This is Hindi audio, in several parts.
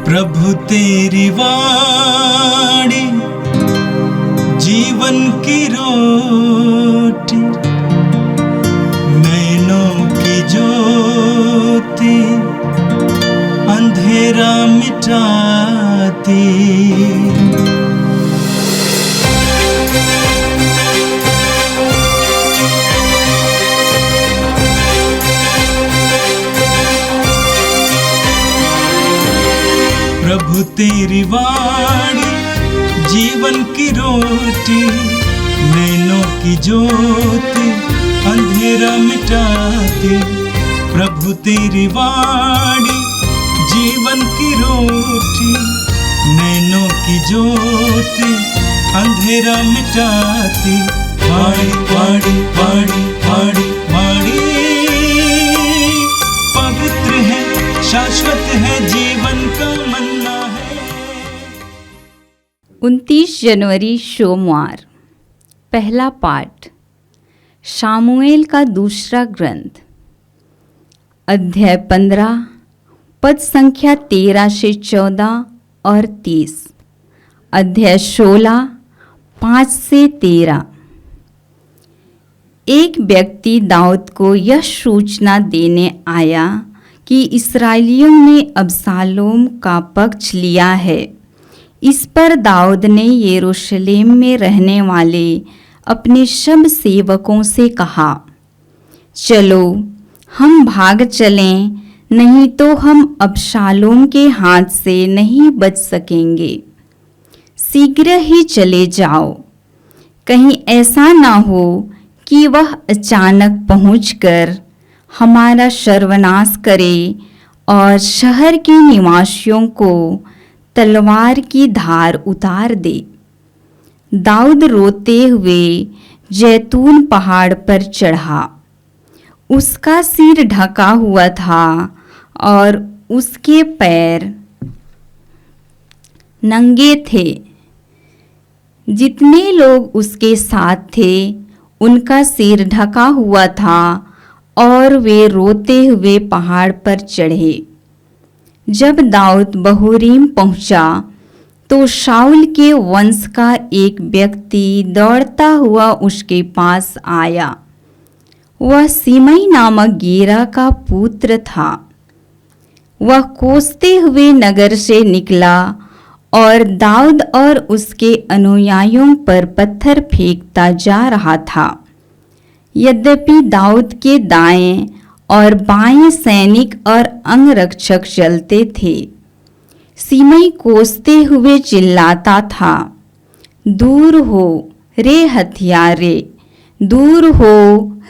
प्रभु तेरी वाणी जीवन की रोटी, नैनों की ज्योति अंधेरा मिटाती। प्रभु तेरी वाणी जीवन की रोटी, नैनों की ज्योति अंधेरा मिटाती। प्रभु तेरी वाणी जीवन की रोटी, नैनों की ज्योति अंधेरा मिटाती। वाणी वाणी वाणी वाणी वाणी पवित्र है, शाश्वत है, जीवन का मन्ना है। 29 जनवरी सोमवार। पहला पाठ शामुएल का दूसरा ग्रंथ, अध्याय 15, पद संख्या 13 से 14 और 30, अध्याय 16, 5 से 13। एक व्यक्ति दाऊद को यह सूचना देने आया कि इस्राएलियों ने अबशालोम का पक्ष लिया है। इस पर दाऊद ने यरूशलेम में रहने वाले अपने सब सेवकों से कहा, चलो हम भाग चलें, नहीं तो हम अबशालोम के हाथ से नहीं बच सकेंगे। शीघ्र ही चले जाओ, कहीं ऐसा ना हो कि वह अचानक पहुंचकर हमारा सर्वनाश करे और शहर के निवासियों को तलवार की धार उतार दे। दाऊद रोते हुए जैतून पहाड़ पर चढ़ा। उसका सिर ढका हुआ था और उसके पैर नंगे थे। जितने लोग उसके साथ थे उनका सिर ढका हुआ था और वे रोते हुए पहाड़ पर चढ़े। जब दाऊद बहूरीम पहुंचा तो शाऊल के वंश का एक व्यक्ति दौड़ता हुआ उसके पास आया। वह सीमई नामक गेरा का पुत्र था। वह कोसते हुए नगर से निकला और दाऊद और उसके अनुयायियों पर पत्थर फेंकता जा रहा था। यद्यपि दाऊद के दाएं और बाएं सैनिक और अंगरक्षक चलते थे। सीमई कोसते हुए चिल्लाता था, दूर हो रे हथियारे, दूर हो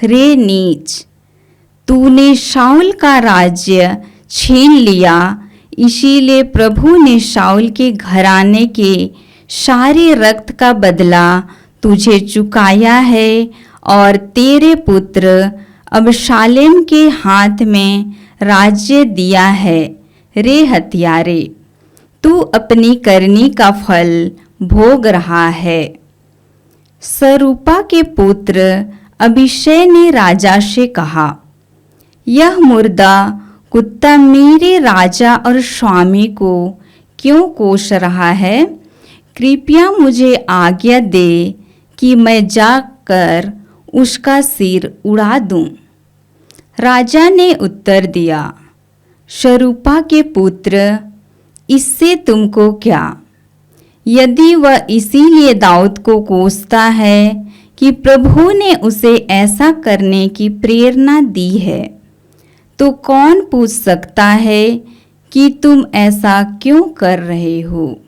रे नीच। तूने शाऊल का राज्य छीन लिया, इसीलिए प्रभु ने शाऊल के घराने के सारे रक्त का बदला तुझे चुकाया है और तेरे पुत्र अबशालोम के हाथ में राज्य दिया है। रे हत्यारे, तू अपनी करनी का फल भोग रहा है। सरूपा के पुत्र अभिषय ने राजा से कहा, यह मुर्दा कुत्ता मेरे राजा और स्वामी को क्यों कोस रहा है? कृपया मुझे आज्ञा दे कि मैं जाकर उसका सिर उड़ा दूं। राजा ने उत्तर दिया, सरूपा के पुत्र, इससे तुमको क्या? यदि वह इसीलिए दाऊद को कोसता है कि प्रभु ने उसे ऐसा करने की प्रेरणा दी है, तो कौन पूछ सकता है कि तुम ऐसा क्यों कर रहे हो?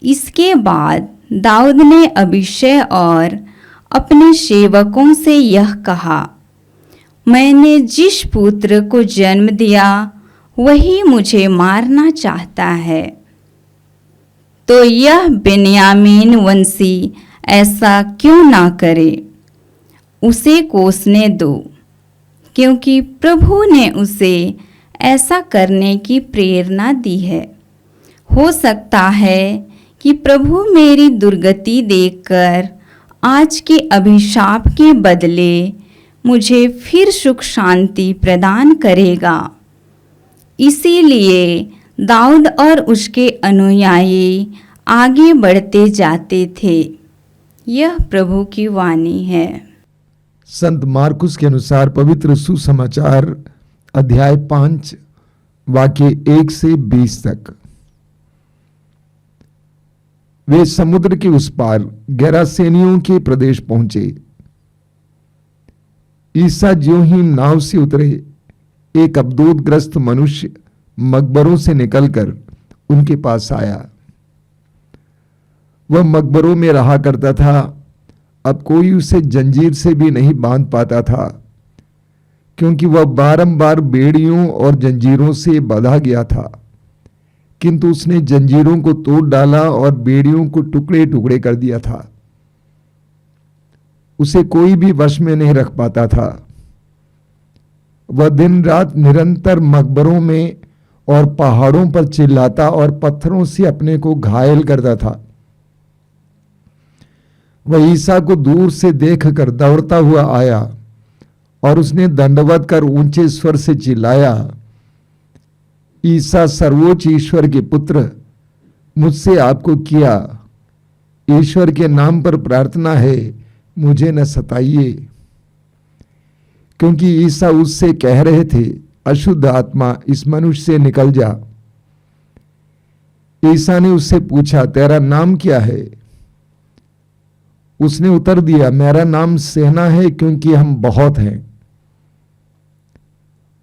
इसके बाद दाऊद ने अभिषय और अपने सेवकों से यह कहा, मैंने जिस पुत्र को जन्म दिया वही मुझे मारना चाहता है। तो यह बिन्यामीन वंशी ऐसा क्यों ना करे? उसे कोसने दो, क्योंकि प्रभु ने उसे ऐसा करने की प्रेरणा दी है। हो सकता है कि प्रभु मेरी दुर्गति देखकर आज के अभिशाप के बदले मुझे फिर सुख शांति प्रदान करेगा। इसीलिए दाऊद और उसके अनुयायी आगे बढ़ते जाते थे। यह प्रभु की वाणी है। संत मार्कुस के अनुसार पवित्र सुसमाचार अध्याय 5 वाक्य 1 से 20 तक। वे समुद्र के उस पार गेरासेनियों के प्रदेश पहुंचे। ईसा ज्यों ही नाव से उतरे, एक अबदूतग्रस्त मनुष्य मकबरों से निकलकर उनके पास आया। वह मकबरों में रहा करता था। अब कोई उसे जंजीर से भी नहीं बांध पाता था, क्योंकि वह बारंबार बेड़ियों और जंजीरों से बंधा गया था। किंतु उसने जंजीरों को तोड़ डाला और बेड़ियों को टुकड़े टुकड़े कर दिया था। उसे कोई भी वश में नहीं रख पाता था। वह दिन रात निरंतर मकबरों में और पहाड़ों पर चिल्लाता और पत्थरों से अपने को घायल करता था। वह ईसा को दूर से देखकर दौड़ता हुआ आया और उसने दंडवत कर ऊंचे स्वर से चिल्लाया, ईसा सर्वोच्च ईश्वर के पुत्र, मुझसे आपको किया, ईश्वर के नाम पर प्रार्थना है, मुझे न सताइए। क्योंकि ईसा उससे कह रहे थे, अशुद्ध आत्मा इस मनुष्य से निकल जा। ईसा ने उससे पूछा, तेरा नाम क्या है? उसने उत्तर दिया, मेरा नाम सेना है, क्योंकि हम बहुत हैं।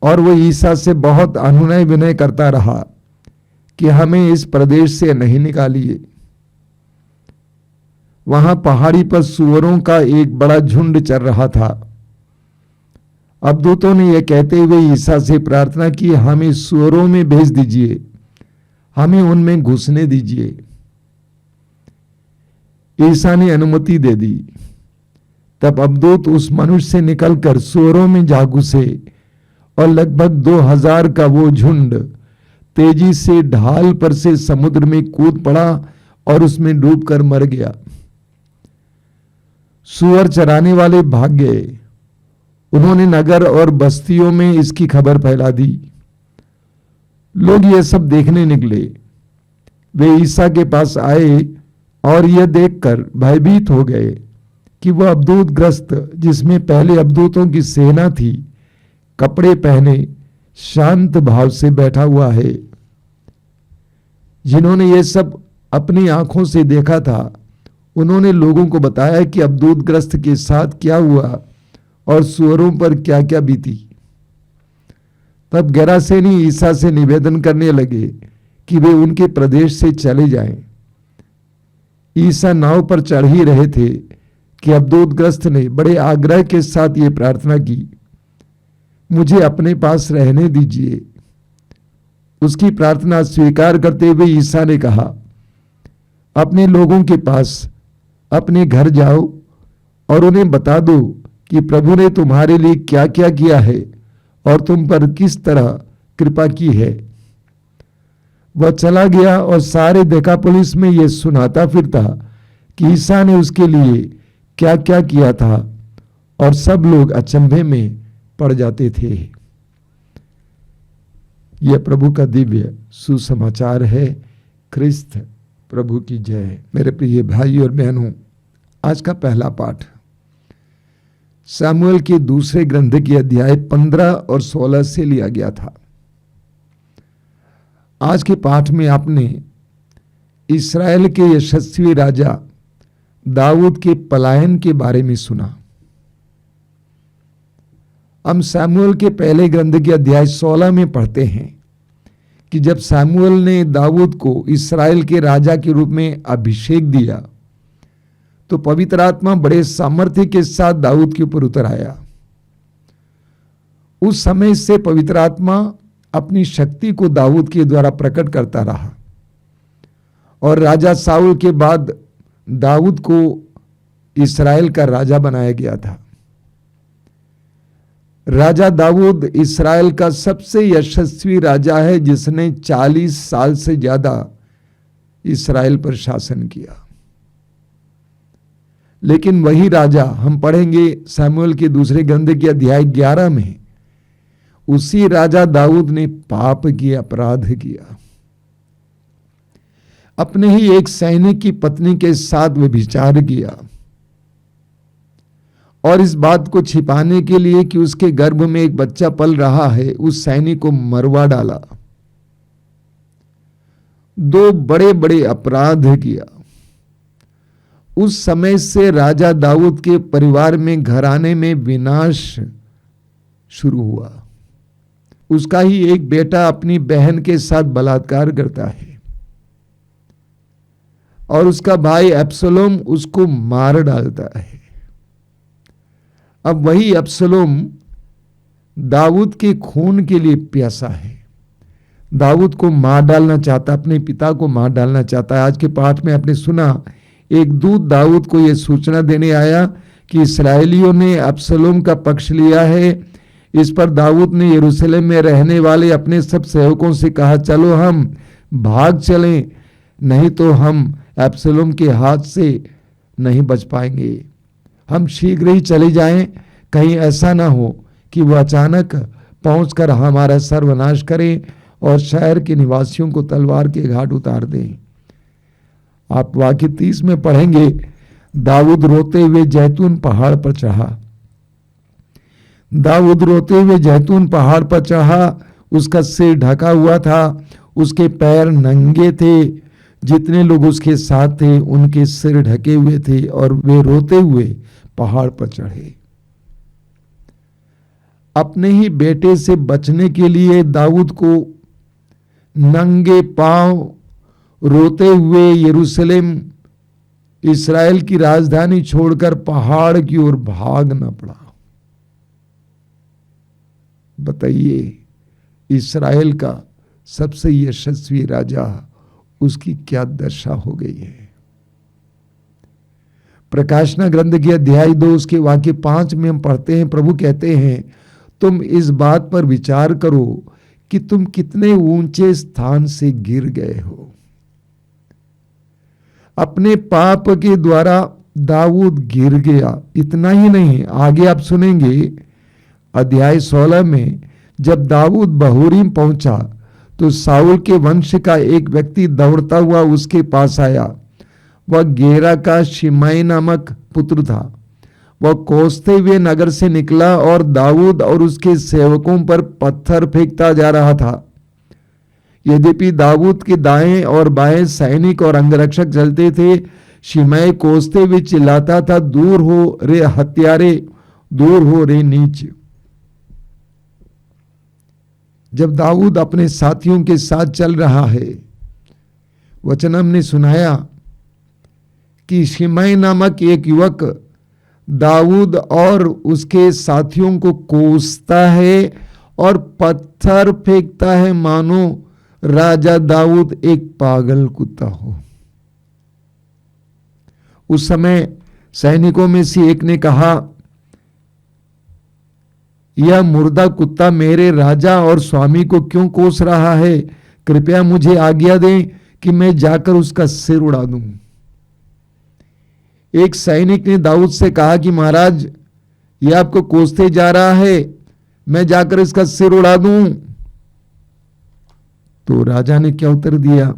और वह ईसा से बहुत अनुनय विनय करता रहा कि हमें इस प्रदेश से नहीं निकालिए। वहां पहाड़ी पर सूअरों का एक बड़ा झुंड चर रहा था। अबदूतों ने यह कहते हुए ईसा से प्रार्थना की, हमें सूअरों में भेज दीजिए, हमें उनमें घुसने दीजिए। ईसा ने अनुमति दे दी। तब अबदूत उस मनुष्य से निकलकर सूअरों में जा घुसे और लगभग 2000 का वो झुंड तेजी से ढाल पर से समुद्र में कूद पड़ा और उसमें डूबकर मर गया। सूअर चराने वाले भाग गए। उन्होंने नगर और बस्तियों में इसकी खबर फैला दी। लोग ये सब देखने निकले। वे ईसा के पास आए और यह देखकर भयभीत हो गए कि वह अबदूतग्रस्त, जिसमें पहले अबदूतों की सेना थी, कपड़े पहने शांत भाव से बैठा हुआ है। जिन्होंने ये सब अपनी आंखों से देखा था, उन्होंने लोगों को बताया कि अबदूतग्रस्त के साथ क्या हुआ और सूअरों पर क्या क्या बीती। तब गेरासेनी ईसा से निवेदन करने लगे कि वे उनके प्रदेश से चले जाएं। ईसा नाव पर चढ़ ही रहे थे कि अबदूतग्रस्त ने बड़े आग्रह के साथ ये प्रार्थना की, मुझे अपने पास रहने दीजिए। उसकी प्रार्थना स्वीकार करते हुए ईसा ने कहा, अपने लोगों के पास अपने घर जाओ और उन्हें बता दो कि प्रभु ने तुम्हारे लिए क्या क्या किया है और तुम पर किस तरह कृपा की है। वह चला गया और सारे देकापोलिस में यह सुनाता फिरता कि ईसा ने उसके लिए क्या क्या किया था, और सब लोग अचंभे में पड़ जाते थे। यह प्रभु का दिव्य सुसमाचार है। ख्रिस्त प्रभु की जय। मेरे प्रिय भाई और बहनों, आज का पहला पाठ सामुएल के दूसरे ग्रंथ के अध्याय 15 और 16 से लिया गया था। आज के पाठ में आपने इस्राएल के यशस्वी राजा दाऊद के पलायन के बारे में सुना। हम सामुएल के पहले ग्रंथ के अध्याय 16 में पढ़ते हैं कि जब सामुएल ने दाऊद को इस्राएल के राजा के रूप में अभिषेक दिया, तो पवित्र आत्मा बड़े सामर्थ्य के साथ दाऊद के ऊपर उतर आया। उस समय से पवित्र आत्मा अपनी शक्ति को दाऊद के द्वारा प्रकट करता रहा, और राजा साउल के बाद दाऊद को इस्राएल का राजा बनाया गया था। राजा दाऊद इस्राएल का सबसे यशस्वी राजा है, जिसने 40 साल से ज्यादा इस्राएल पर शासन किया। लेकिन वही राजा, हम पढ़ेंगे सामुएल के दूसरे ग्रंथ के अध्याय 11 में, उसी राजा दाऊद ने पाप किया, अपराध किया। अपने ही एक सैनिक की पत्नी के साथ व्यभिचार किया और इस बात को छिपाने के लिए कि उसके गर्भ में एक बच्चा पल रहा है, उस सैनिक को मरवा डाला। 2 बड़े बड़े अपराध किया। उस समय से राजा दाऊद के परिवार में, घराने में विनाश शुरू हुआ। उसका ही एक बेटा अपनी बहन के साथ बलात्कार करता है और उसका भाई अब्सलोम उसको मार डालता है। अब वही अब्सलोम दाऊद के खून के लिए प्यासा है, दाऊद को मार डालना चाहता, अपने पिता को मार डालना चाहता है। आज के पाठ में आपने सुना, एक दूत दाऊद को यह सूचना देने आया कि इस्राएलियों ने अब्सलोम का पक्ष लिया है। इस पर दाऊद ने यरूशलेम में रहने वाले अपने सब सेवकों से कहा, चलो हम भाग चलें, नहीं तो हम अब्सलोम के हाथ से नहीं बच पाएंगे। हम शीघ्र ही चले जाएं, कहीं ऐसा ना हो कि वह अचानक पहुंचकर हमारा सर्वनाश करें और शहर के निवासियों को तलवार के घाट उतार दें। आप वाक्य 30 में पढ़ेंगे, दाऊद रोते हुए जैतून पहाड़ पर चढ़ा। दाऊद रोते हुए जैतून पहाड़ पर चढ़ा। उसका सिर ढका हुआ था, उसके पैर नंगे थे। जितने लोग उसके साथ थे उनके सिर ढके हुए थे और वे रोते हुए पहाड़ पर चढ़े। अपने ही बेटे से बचने के लिए दाऊद को नंगे पांव रोते हुए यरूशलेम, इस्राएल की राजधानी छोड़कर पहाड़ की ओर भागना पड़ा। बताइए, इस्राएल का सबसे यशस्वी राजा, उसकी क्या दशा हो गई है। प्रकाशना ग्रंथ के अध्याय 2 उसके वाक्य 5 में हम पढ़ते हैं, प्रभु कहते हैं, तुम इस बात पर विचार करो कि तुम कितने ऊंचे स्थान से गिर गए हो। अपने पाप के द्वारा दाऊद गिर गया। इतना ही नहीं, आगे आप सुनेंगे अध्याय 16 में, जब दाऊद बहूरीम पहुंचा तो साउल के वंश का एक व्यक्ति दौड़ता हुआ उसके पास आया। वह गेरा का शिमाई नामक पुत्र था। वह कोसते हुए नगर से निकला और दाऊद और उसके सेवकों पर पत्थर फेंकता जा रहा था। यद्यपि दाऊद के दाएं और बाएं सैनिक और अंगरक्षक चलते थे, शिमाई कोसते हुए चिल्लाता था, दूर हो रे हत्यारे, दूर हो रे नीच। जब दाऊद अपने साथियों के साथ चल रहा है, वचन हमने सुनाया कि शिमाई नामक एक युवक दाऊद और उसके साथियों को कोसता है और पत्थर फेंकता है, मानो राजा दाऊद एक पागल कुत्ता हो। उस समय सैनिकों में से एक ने कहा, यह मुर्दा कुत्ता मेरे राजा और स्वामी को क्यों कोस रहा है? कृपया मुझे आज्ञा दें कि मैं जाकर उसका सिर उड़ा दूं। एक सैनिक ने दाऊद से कहा कि महाराज, यह आपको कोसते जा रहा है, मैं जाकर इसका सिर उड़ा दूं। तो राजा ने क्या उत्तर दिया?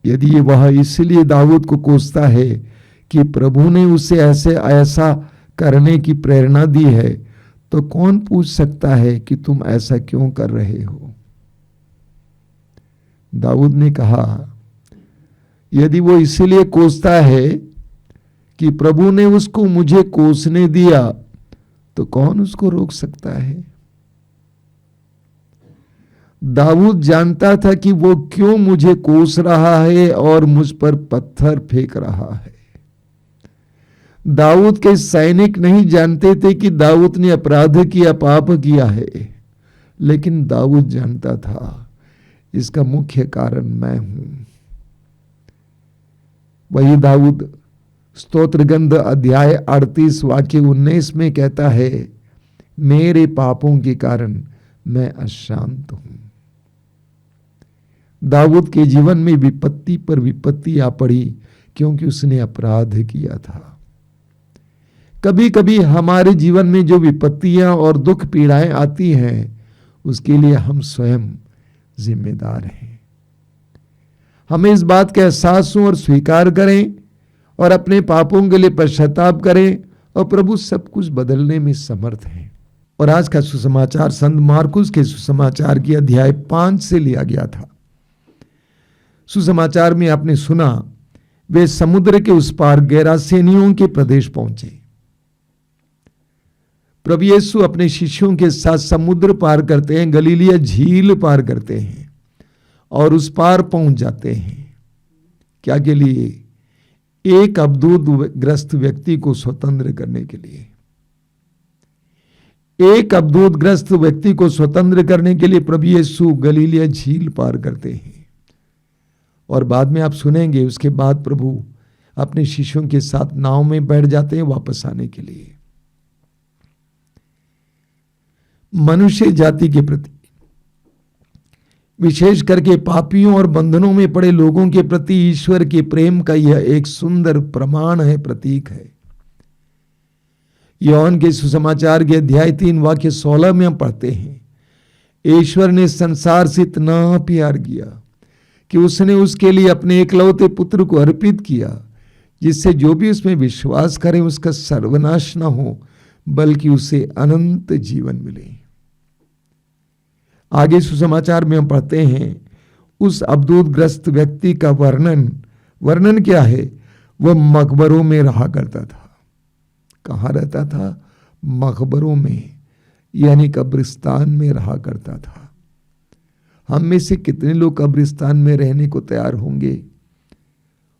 यदि वह इसलिए दाऊद को कोसता है कि प्रभु ने उसे ऐसा करने की प्रेरणा दी है, तो कौन पूछ सकता है कि तुम ऐसा क्यों कर रहे हो? दाऊद ने कहा, यदि वो इसलिए कोसता है कि प्रभु ने उसको मुझे कोसने दिया, तो कौन उसको रोक सकता है? दाऊद जानता था कि वो क्यों मुझे कोस रहा है और मुझ पर पत्थर फेंक रहा है। दाऊद के सैनिक नहीं जानते थे कि दाऊद ने अपराध किया, पाप किया है, लेकिन दाऊद जानता था इसका मुख्य कारण मैं हूं। वही दाऊद स्तोत्र ग्रंथ अध्याय 38 वाक्य 19 में कहता है, मेरे पापों के कारण मैं अशांत हूं। दाऊद के जीवन में विपत्ति पर विपत्ति आ पड़ी क्योंकि उसने अपराध किया था। कभी कभी हमारे जीवन में जो विपत्तियां और दुख पीड़ाएं आती हैं, उसके लिए हम स्वयं जिम्मेदार हैं। हमें इस बात का एहसास हो और स्वीकार करें और अपने पापों के लिए पश्चाताप करें, और प्रभु सब कुछ बदलने में समर्थ है। और आज का सुसमाचार संत मार्कुस के सुसमाचार की अध्याय 5 से लिया गया था। सुसमाचार में आपने सुना, वे समुद्र के उस पार गेरासेनियों के प्रदेश पहुंचे। प्रभु यीशु अपने शिष्यों के साथ समुद्र पार करते हैं, गलीलिया झील पार करते हैं और उस पार पहुंच जाते हैं। क्या के लिए? एक अवधूतग्रस्त व्यक्ति को स्वतंत्र करने के लिए। एक अवधूतग्रस्त व्यक्ति को स्वतंत्र करने के लिए प्रभु यीशु गलीलिया झील पार करते हैं। और बाद में आप सुनेंगे, उसके बाद प्रभु अपने शिष्यों के साथ नाव में बैठ जाते हैं वापस आने के लिए। मनुष्य जाति के प्रति, विशेष करके पापियों और बंधनों में पड़े लोगों के प्रति ईश्वर के प्रेम का यह एक सुंदर प्रमाण है, प्रतीक है। योहन के सुसमाचार के अध्याय 3 वाक्य 16 में हम पढ़ते हैं, ईश्वर ने संसार से इतना प्यार किया कि उसने उसके लिए अपने एकलौते पुत्र को अर्पित किया, जिससे जो भी उसमें विश्वास करे उसका सर्वनाश न हो, बल्कि उसे अनंत जीवन मिले। आगे सुसमाचार में हम पढ़ते हैं, उस अवधूतग्रस्त व्यक्ति का वर्णन क्या है? वह मकबरों में रहा करता था। कहाँ रहता था? मकबरों में, यानी कब्रिस्तान में रहा करता था। हम में से कितने लोग कब्रिस्तान में रहने को तैयार होंगे?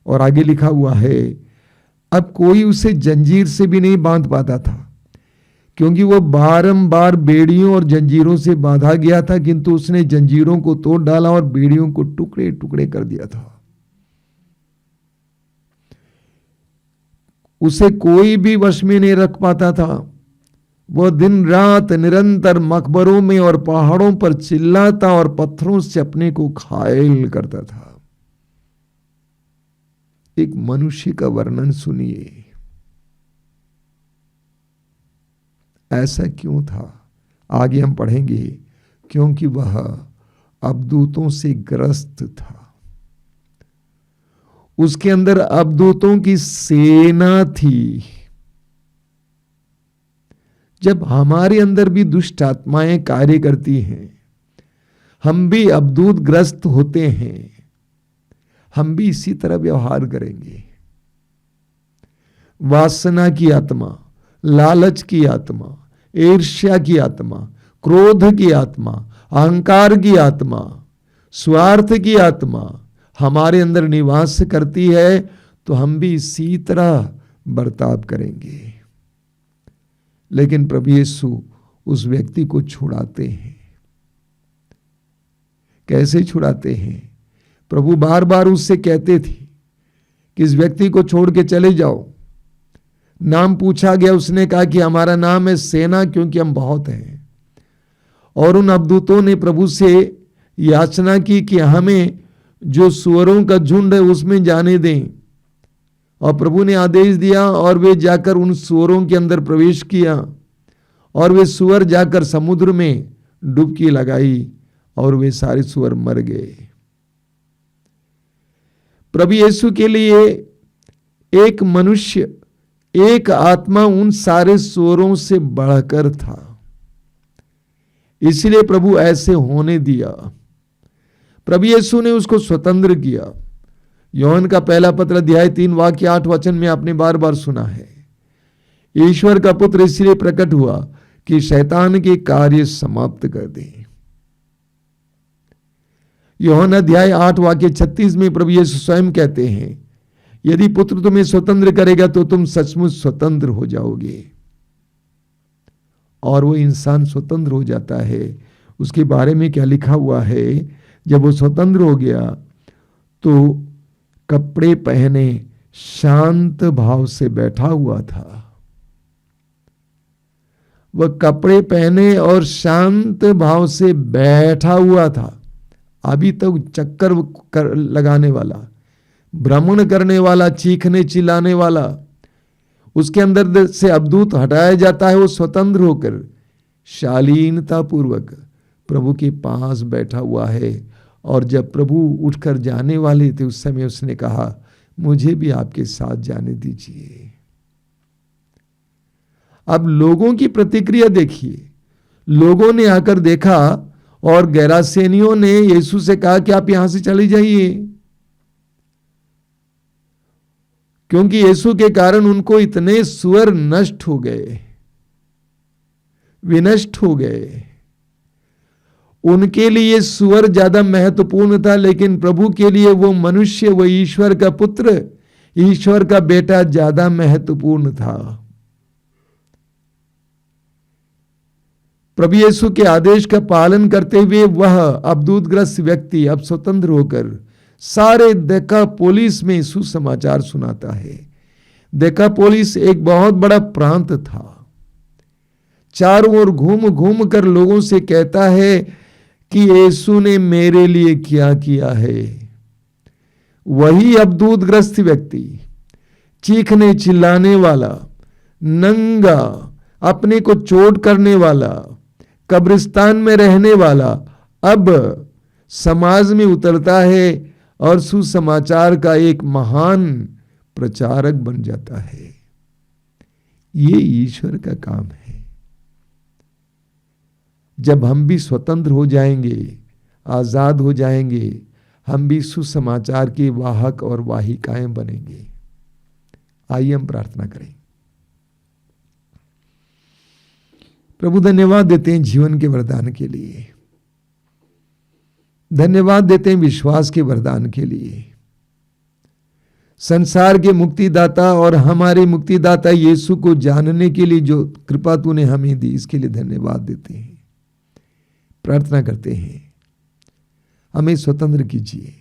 और आगे लिखा हुआ है, अब कोई उसे जंजीर से भी नहीं बांध पाता था, क्योंकि वो बारंबार बेड़ियों और जंजीरों से बांधा गया था, किंतु उसने जंजीरों को तोड़ डाला और बेड़ियों को टुकड़े टुकड़े कर दिया था। उसे कोई भी वश में नहीं रख पाता था। वह दिन रात निरंतर मकबरों में और पहाड़ों पर चिल्लाता और पत्थरों से अपने को घायल करता था। एक मनुष्य का वर्णन सुनिए, ऐसा क्यों था? आगे हम पढ़ेंगे, क्योंकि वह अवधूतों से ग्रस्त था। उसके अंदर अवधूतों की सेना थी। जब हमारे अंदर भी दुष्ट आत्माएं कार्य करती हैं, हम भी अवधूत ग्रस्त होते हैं, हम भी इसी तरह व्यवहार करेंगे। वासना की आत्मा, लालच की आत्मा, ईर्ष्या की आत्मा, क्रोध की आत्मा, अहंकार की आत्मा, स्वार्थ की आत्मा हमारे अंदर निवास करती है, तो हम भी इसी तरह बर्ताव करेंगे। लेकिन प्रभु यीशु उस व्यक्ति को छुड़ाते हैं। कैसे छुड़ाते हैं? प्रभु बार बार उससे कहते थे कि इस व्यक्ति को छोड़ के चले जाओ। नाम पूछा गया, उसने कहा कि हमारा नाम है सेना, क्योंकि हम बहुत हैं। और उन अवधूतों ने प्रभु से याचना की कि हमें जो सुअरों का झुंड है उसमें जाने दें। और प्रभु ने आदेश दिया और वे जाकर उन सुअरों के अंदर प्रवेश किया, और वे सुअर जाकर समुद्र में डुबकी लगाई और वे सारे सुअर मर गए। प्रभु यीशु के लिए एक मनुष्य, एक आत्मा उन सारे सुअरों से बढ़कर था। इसलिए प्रभु ऐसे होने दिया। प्रभु यीशु ने उसको स्वतंत्र किया। योहन का पहला पत्र अध्याय 3 वाक्य 8 वचन में आपने बार बार सुना है, ईश्वर का पुत्र इसलिए प्रकट हुआ कि शैतान के कार्य समाप्त कर दे। योहन अध्याय 8 वाक्य 36 में प्रभु यीशु स्वयं कहते हैं, यदि पुत्र तुम्हें स्वतंत्र करेगा तो तुम सचमुच स्वतंत्र हो जाओगे। और वो इंसान स्वतंत्र हो जाता है। उसके बारे में क्या लिखा हुआ है? जब वो स्वतंत्र हो गया तो कपड़े पहने शांत भाव से बैठा हुआ था। वह कपड़े पहने और शांत भाव से बैठा हुआ था। अभी तक चक्कर लगाने वाला, भ्रमण करने वाला, चीखने चिल्लाने वाला, उसके अंदर से अवधूत हटाया जाता है। वो स्वतंत्र होकर शालीनता पूर्वक प्रभु के पास बैठा हुआ है और जब प्रभु उठकर जाने वाले थे उस समय उसने कहा, मुझे भी आपके साथ जाने दीजिए। अब लोगों की प्रतिक्रिया देखिए। लोगों ने आकर देखा और गैरासेनियों ने यीशु से कहा कि आप यहां से चले जाइए, क्योंकि यीशु के कारण उनको इतने सुअर नष्ट हो गए, विनष्ट हो गए। उनके लिए सुअर ज्यादा महत्वपूर्ण था, लेकिन प्रभु के लिए वो मनुष्य, वो ईश्वर का पुत्र, ईश्वर का बेटा ज्यादा महत्वपूर्ण था। प्रभु यीशु के आदेश का पालन करते हुए वह अबदूतग्रस्त व्यक्ति अब स्वतंत्र होकर सारे देकापोलिस में सुसमाचार सुनाता है। देकापोलिस एक बहुत बड़ा प्रांत था। चारों ओर घूम घूम कर लोगों से कहता है कि यीशु ने मेरे लिए क्या किया है। वही अबदूतग्रस्त व्यक्ति, चीखने चिल्लाने वाला, नंगा, अपने को चोट करने वाला, कब्रिस्तान में रहने वाला, अब समाज में उतरता है और सुसमाचार का एक महान प्रचारक बन जाता है। ये ईश्वर का काम है। जब हम भी स्वतंत्र हो जाएंगे, आजाद हो जाएंगे, हम भी सुसमाचार के वाहक और वाहिकाएं बनेंगे। आइए हम प्रार्थना करें। प्रभु धन्यवाद देते हैं जीवन के वरदान के लिए, धन्यवाद देते हैं विश्वास के वरदान के लिए। संसार के मुक्तिदाता और हमारे मुक्तिदाता यीशु को जानने के लिए जो कृपा तूने हमें दी, इसके लिए धन्यवाद देते हैं। प्रार्थना करते हैं हमें स्वतंत्र कीजिए,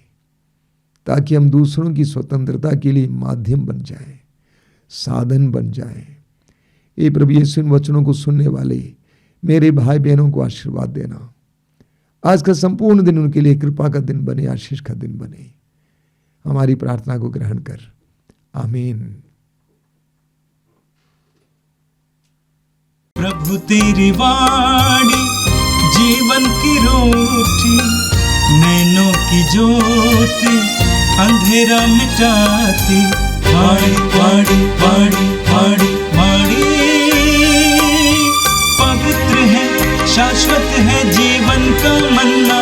ताकि हम दूसरों की स्वतंत्रता के लिए माध्यम बन जाएं, साधन बन जाएं। ये प्रभु यीशु इन वचनों को सुनने वाले मेरे भाई बहनों को आशीर्वाद देना। आज का संपूर्ण दिन उनके लिए कृपा का दिन बने, आशीष का दिन बने। हमारी प्रार्थना को ग्रहण कर, आमीन। प्रभु तेरी वाणी जीवन की रोटी, नैनों की ज्योति अंधेरा मिटाती। वाणी वाणी वाणी वाणी वाणी पवित्र है, शाश्वत है जीवन का मन्ना।